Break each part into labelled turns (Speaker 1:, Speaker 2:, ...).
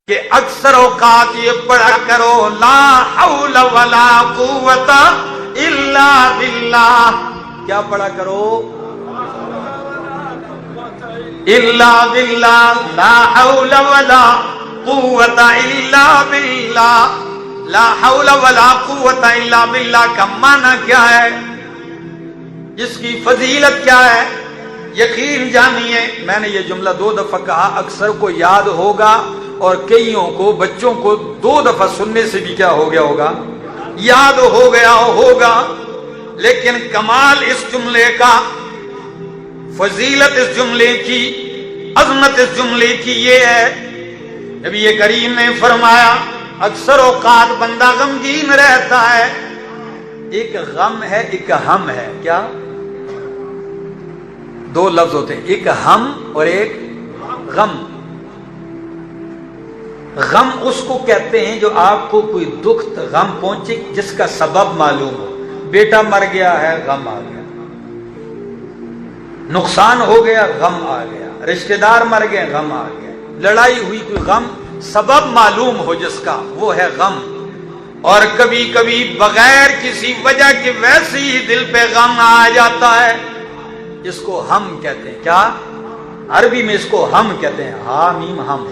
Speaker 1: کہ اکثر اوقات یہ پڑھا کرو لا حول ولا قوت الا باللہ. کیا پڑھا کرو؟ الا باللہ، لا حول ولا قوت الا باللہ. لا حول ولا قوت الا باللہ کا معنی کیا ہے؟ اس کی فضیلت کیا ہے؟ یقین جانیے، میں نے یہ جملہ 2 دفعہ کہا، اکثر کو یاد ہوگا اور کئیوں کو، بچوں کو 2 دفعہ سننے سے بھی کیا ہو گیا ہوگا، یاد ہو گیا ہوگا. لیکن کمال اس جملے کا، فضیلت اس جملے کی، عظمت اس جملے کی یہ ہے، نبی کریم نے فرمایا اکثر اوقات بندہ غمگین رہتا ہے. ایک غم ہے، ایک ہم ہے. کیا؟ 2 لفظ ہوتے ہیں، ایک ہم اور ایک غم. غم اس کو کہتے ہیں جو آپ کو کوئی دکھ غم پہنچے جس کا سبب معلوم ہو. بیٹا مر گیا ہے، غم آ گیا. نقصان ہو گیا، غم آ گیا. رشتہ دار مر گئے، غم آ گیا. لڑائی ہوئی، کوئی غم سبب معلوم ہو جس کا، وہ ہے غم. اور کبھی کبھی بغیر کسی وجہ کے ویسے ہی دل پہ غم آ جاتا ہے، اس کو ہم کہتے ہیں. کیا؟ عربی میں اس کو ہم کہتے ہیں، ہا میم ہم.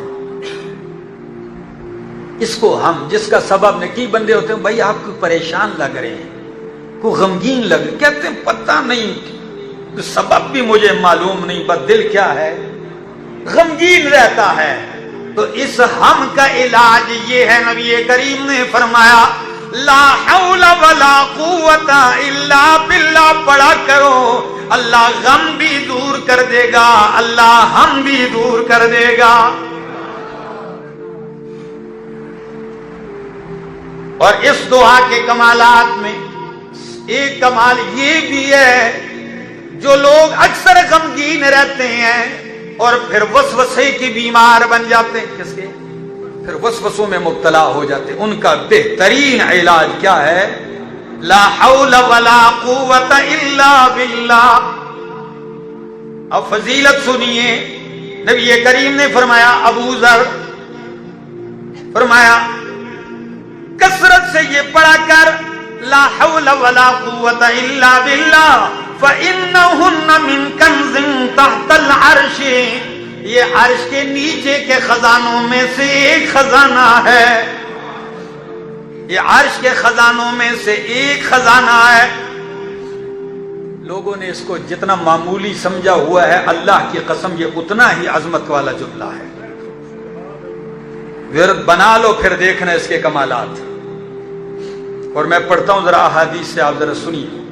Speaker 1: اس کو ہم، جس کا سبب نہیں. کئی بندے ہوتے ہیں بھائی آپ کو پریشان لگ رہے ہیں، کو غمگین لگ رہے، کہتے ہیں پتہ نہیں، سبب بھی مجھے معلوم نہیں، بس دل کیا ہے، غمگین رہتا ہے. تو اس ہم کا علاج یہ ہے، نبی کریم نے فرمایا لا حول ولا قوت الا باللہ پڑھا کرو. اللہ غم بھی دور کر دے گا، اللہ ہم بھی دور کر دے گا. اور اس دعا کے کمالات میں ایک کمال یہ بھی ہے، جو لوگ اکثر غمگین رہتے ہیں اور پھر وسوسے کی بیمار بن جاتے ہیں، کس کے؟ پھر وسوسوں میں مبتلا ہو جاتے ہیں، ان کا بہترین علاج کیا ہے؟ لا حول ولا قوت الا باللہ. اب فضیلت سنیے، نبی کریم نے فرمایا، ابو ذر فرمایا کثرت سے یہ پڑھا کر لا حول ولا قوت الا باللہ فإنہن من کنز تحت العرش. یہ عرش کے نیچے کے خزانوں میں سے ایک خزانہ ہے. یہ عرش کے خزانوں میں سے ایک خزانہ ہے. لوگوں نے اس کو جتنا معمولی سمجھا ہوا ہے، اللہ کی قسم یہ اتنا ہی عظمت والا جملہ ہے. ورد بنا لو، پھر دیکھنا اس کے کمالات. اور میں پڑھتا ہوں ذرا احادیث سے، آپ ذرا سنیے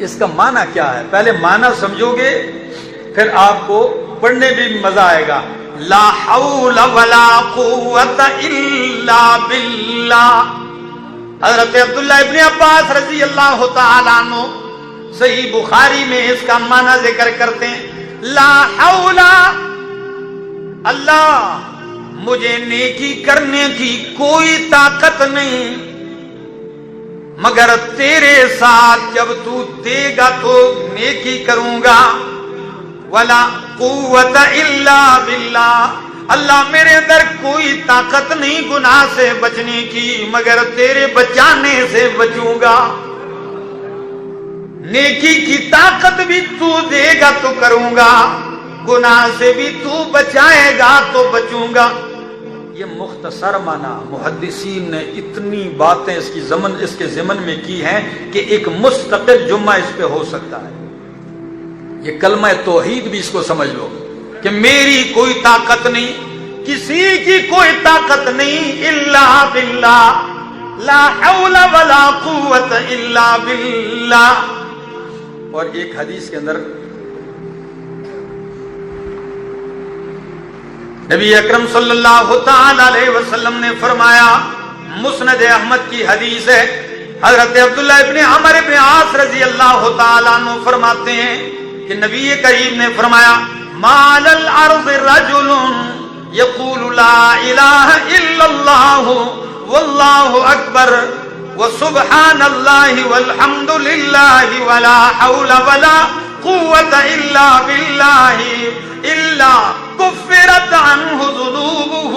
Speaker 1: اس کا معنی کیا ہے. پہلے معنی سمجھو گے، پھر آپ کو پڑھنے بھی مزہ آئے گا. لا حول ولا قوت الا باللہ. حضرت عبداللہ ابن عباس رضی اللہ تعالیٰ عنہ صحیح بخاری میں اس کا معنی ذکر کرتے ہیں. لا حول، اللہ مجھے نیکی کرنے کی کوئی طاقت نہیں مگر تیرے ساتھ جب تو دے گا تو نیکی کروں گا. ولا قوت الا باللہ، اللہ میرے اندر کوئی طاقت نہیں گناہ سے بچنے کی مگر تیرے بچانے سے بچوں گا. نیکی کی طاقت بھی تو دے گا تو کروں گا، گناہ سے بھی تو بچائے گا تو بچوں گا. یہ مختصر معنی محدثین نے اتنی باتیں اس کے ضمن میں کی ہیں کہ ایک مستقل جمعہ اس پہ ہو سکتا ہے. یہ کلمہ توحید بھی اس کو سمجھ لو کہ میری کوئی طاقت نہیں، کسی کی کوئی طاقت نہیں، الا باللہ، لا حول ولا قوت الا باللہ. اور ایک حدیث کے اندر نبی اکرم صلی اللہ تعالی علیہ وسلم نے فرمایا، مسند احمد کی حدیث ہے، حضرت عبداللہ ابن عمر ابن عاص رضی اللہ تعالیٰ عنہ فرماتے ہیں کہ نبی کریم نے فرمایا مال الارض رجل یقول لا الہ الا اللہ واللہ اکبر وسبحان اللہ والحمد للہ ولا حول ولا قوت الا باللہ الا کفرت عنہ ذنوبہ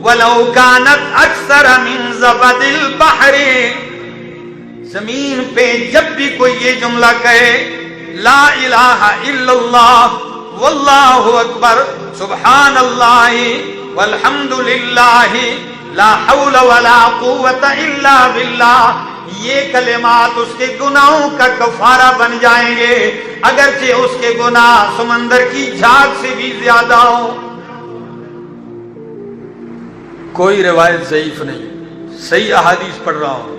Speaker 1: وَلَوْ كَانَتْ أَكْثَرَ مِنْ زَبَدِ الْبَحْرِ، زمین پہ جب بھی کوئی یہ جملہ کہے لا الہ الا اللہ واللہ اکبر سبحان اللہ والحمد للہ لا حول ولا قوت الا باللہ، یہ کلمات اس کے گناہوں کا کفارہ بن جائیں گے، اگرچہ اس کے گناہ سمندر کی جھاگ سے بھی زیادہ ہو۔ کوئی روایت ضعیف نہیں، صحیح احادیث پڑھ رہا ہوں،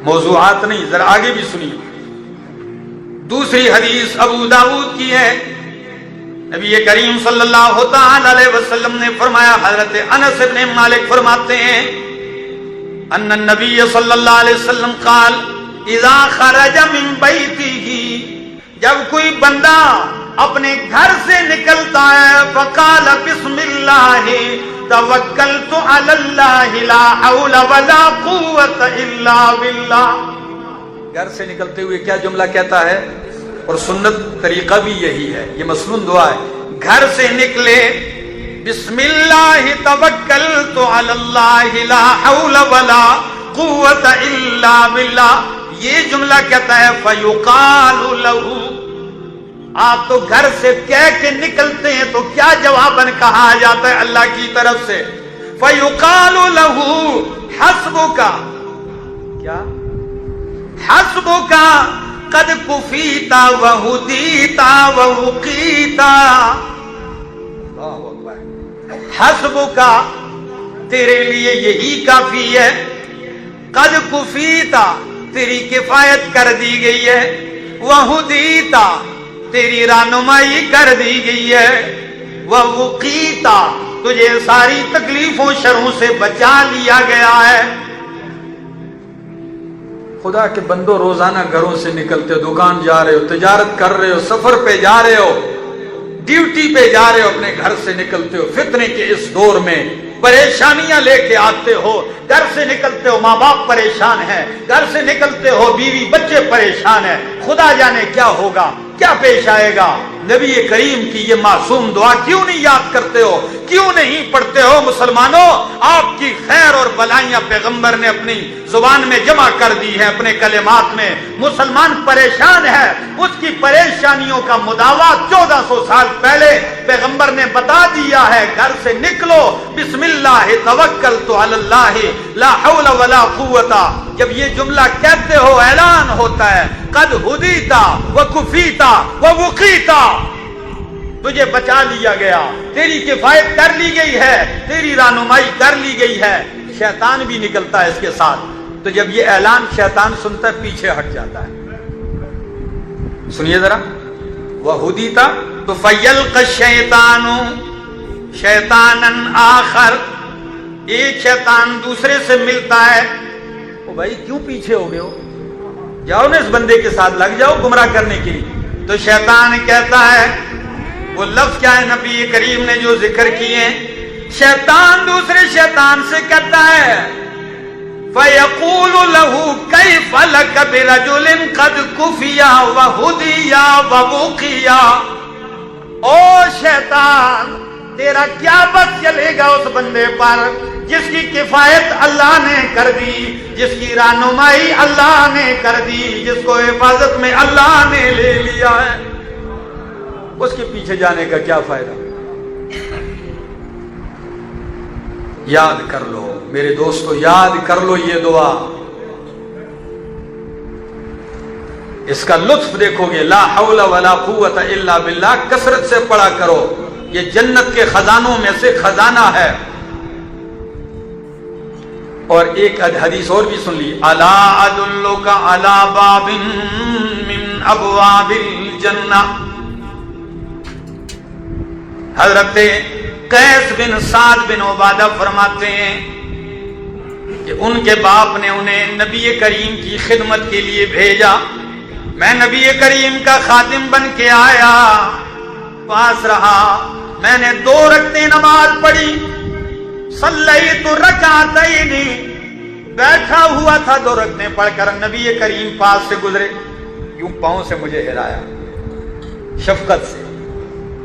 Speaker 1: موضوعات نہیں، ذرا آگے بھی سنیے۔ دوسری حدیث ابو داؤد کی ہے، نبی کریم صلی اللہ تعالی علیہ وسلم نے فرمایا، حضرت انس بن مالک فرماتے ہیں ان النبی صلی اللہ علیہ وسلم قال اذا خرج من بیتہ، جب کوئی بندہ اپنے گھر سے نکلتا ہے فقال بسم اللہ توکلت علی اللہ لا حول ولا قوت الا باللہ، گھر سے نکلتے ہوئے کیا جملہ کہتا ہے؟ اور سنت طریقہ بھی یہی ہے، یہ مسنون دعا ہے، گھر سے نکلے بسم اللہ توکلت علی اللہ لا حول ولا قوت الا باللہ، یہ جملہ کہتا ہے فیقال لہ، آپ تو گھر سے کہہ کے نکلتے ہیں تو کیا جواباً کہا جاتا ہے اللہ کی طرف سے؟ فیقال لہ حسبک، کیا؟ حسبک قد کفیت وہدیت ووقیت، حسبک تیرے لیے یہی کافی ہے، قد کفیت تیری کفایت کر دی گئی ہے، وہدیت تیری رہنمائی کر دی گئی ہے، ووقیت تجھے ساری تکلیفوں شروں سے بچا لیا گیا ہے۔ خدا کے بندو، روزانہ گھروں سے نکلتے ہو، دکان جا رہے ہو، تجارت کر رہے ہو، سفر پہ جا رہے ہو، ڈیوٹی پہ جا رہے ہو، اپنے گھر سے نکلتے ہو، فتنے کے اس دور میں پریشانیاں لے کے آتے ہو، گھر سے نکلتے ہو ماں باپ پریشان ہیں، گھر سے نکلتے ہو بیوی بچے پریشان ہیں، خدا جانے کیا ہوگا، کیا پیش آئے گا۔ نبی کریم کی یہ معصوم دعا کیوں نہیں یاد کرتے ہو، کیوں نہیں پڑھتے ہو؟ مسلمانوں، آپ کی خیر اور بلائیاں پیغمبر نے اپنی زبان میں جمع کر دی ہیں، اپنے کلمات میں۔ مسلمان پریشان ہے، اس کی پریشانیوں کا مداوا 1400 سال پہلے پیغمبر نے بتا دیا ہے، گھر سے نکلو بسم اللہ توکلت علی اللہ لا حول ولا قوت، جب یہ جملہ کہتے ہو اعلان ہوتا ہے قد ہدیت وکفیت ووقیت، تجھے بچا لیا گیا، تیری کفایت کر لی گئی ہے، تیری رہنمائی کر لی گئی ہے۔ شیطان بھی نکلتا ہے اس کے ساتھ، تو جب یہ اعلان شیطان سنتا ہے پیچھے ہٹ جاتا ہے۔ سنیے ذرا، وہدیت تو فیلق الشیطان شیطانا آخر، ایک شیطان دوسرے سے ملتا ہے۔ او بھائی کیوں پیچھے ہو گئے ہو، جاؤ نا اس بندے کے ساتھ لگ جاؤ گمراہ کرنے کے لیے۔ تو شیطان کہتا ہے، وہ لفظ کیا ہے نبی کریم نے جو ذکر کیے، شیطان دوسرے شیطان سے کہتا ہے فَيَقُولُ لَهُ كَيْفَ لَكَ بِرَجُلٍ قَدْ كُفِيَ وَهُدِيَ وَوُقِيَ، او شیطان تیرا کیا بس چلے گا اس بندے پر جس کی کفایت اللہ نے کر دی، جس کی رہنمائی اللہ نے کر دی، جس کو حفاظت میں اللہ نے لے لیا ہے، اس کے پیچھے جانے کا کیا فائدہ؟ یاد کر لو میرے دوستو، یاد کر لو یہ دعا، اس کا لطف دیکھو گے، لا حول ولا قوت الا باللہ کثرت سے پڑھا کرو، یہ جنت کے خزانوں میں سے خزانہ ہے۔ اور ایک حدیث اور بھی سن لی، الا ادلک علی باب من ابواب الجنہ، حضرت قیس بن سعد بن عبادہ فرماتے ہیں کہ ان کے باپ نے انہیں نبی کریم کی خدمت کے لیے بھیجا، میں نبی کریم کا خادم بن کے آیا، پاس رہا، میں نے 2 رکعتیں نماز پڑھی، صلیت رکعتین، بیٹھا ہوا تھا 2 رکعتیں پڑھ کر، نبی کریم پاس سے گزرے، یوں پاؤں سے مجھے ہلایا شفقت سے،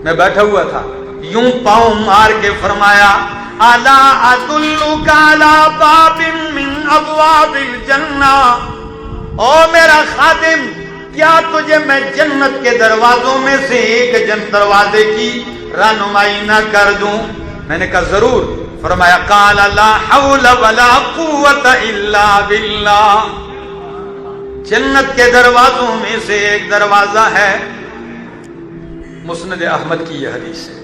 Speaker 1: میں بیٹھا ہوا تھا، یوں پاؤں مار کے فرمایا الا ادلک علی باب من ابواب الجنہ، او میرا خادم کیا تجھے میں جنت کے دروازوں میں سے ایک دروازے کی رہنمائی نہ کر دوں؟ میں نے کہا ضرور۔ فرمایا قال لا حول ولا قوت الا باللہ، جنت کے دروازوں میں سے ایک دروازہ ہے، مسند احمد کی یہ حدیث ہے۔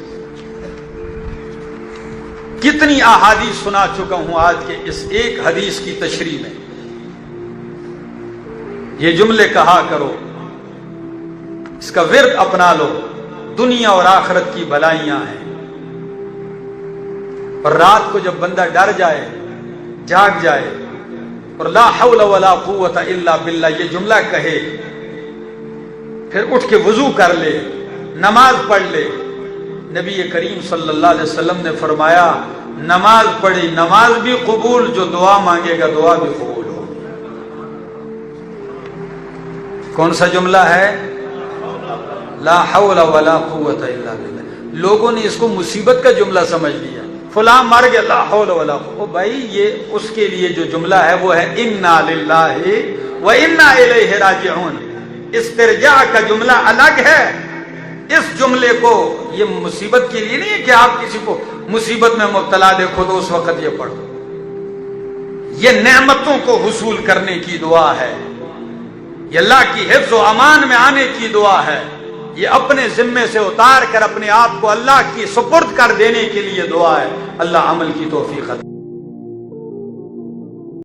Speaker 1: کتنی احادیث سنا چکا ہوں آج کے اس ایک حدیث کی تشریح میں۔ یہ جملے کہا کرو، اس کا ورد اپنا لو، دنیا اور آخرت کی بلائیاں ہیں۔ اور رات کو جب بندہ ڈر جائے، جاگ جائے اور لا حول ولا قوت الا باللہ یہ جملہ کہے، پھر اٹھ کے وضو کر لے، نماز پڑھ لے۔ نبی کریم صلی اللہ علیہ وسلم نے فرمایا نماز پڑھی نماز بھی قبول، جو دعا مانگے گا دعا بھی قبول ہو۔ کون سا جملہ ہے؟ لا حول ولا قوت الا باللہ۔ لوگوں نے اس کو مصیبت کا جملہ سمجھ لیا، فلاں مر گیا لا حول ولا قوت۔ بھائی یہ اس کے لیے جو جملہ ہے وہ ہے انا للہ و انا الیہ راجعون۔ استرجاع کا جملہ الگ ہے۔ اس جملے کو یہ مصیبت کے لیے نہیں ہے کہ آپ کسی کو مصیبت میں مبتلا دیکھو تو اس وقت یہ پڑھو، یہ نعمتوں کو حصول کرنے کی دعا ہے، یہ اللہ کی حفظ و امان میں آنے کی دعا ہے، یہ اپنے ذمے سے اتار کر اپنے آپ کو اللہ کی سپرد کر دینے کے لیے دعا ہے۔ اللہ عمل کی توفیق عطا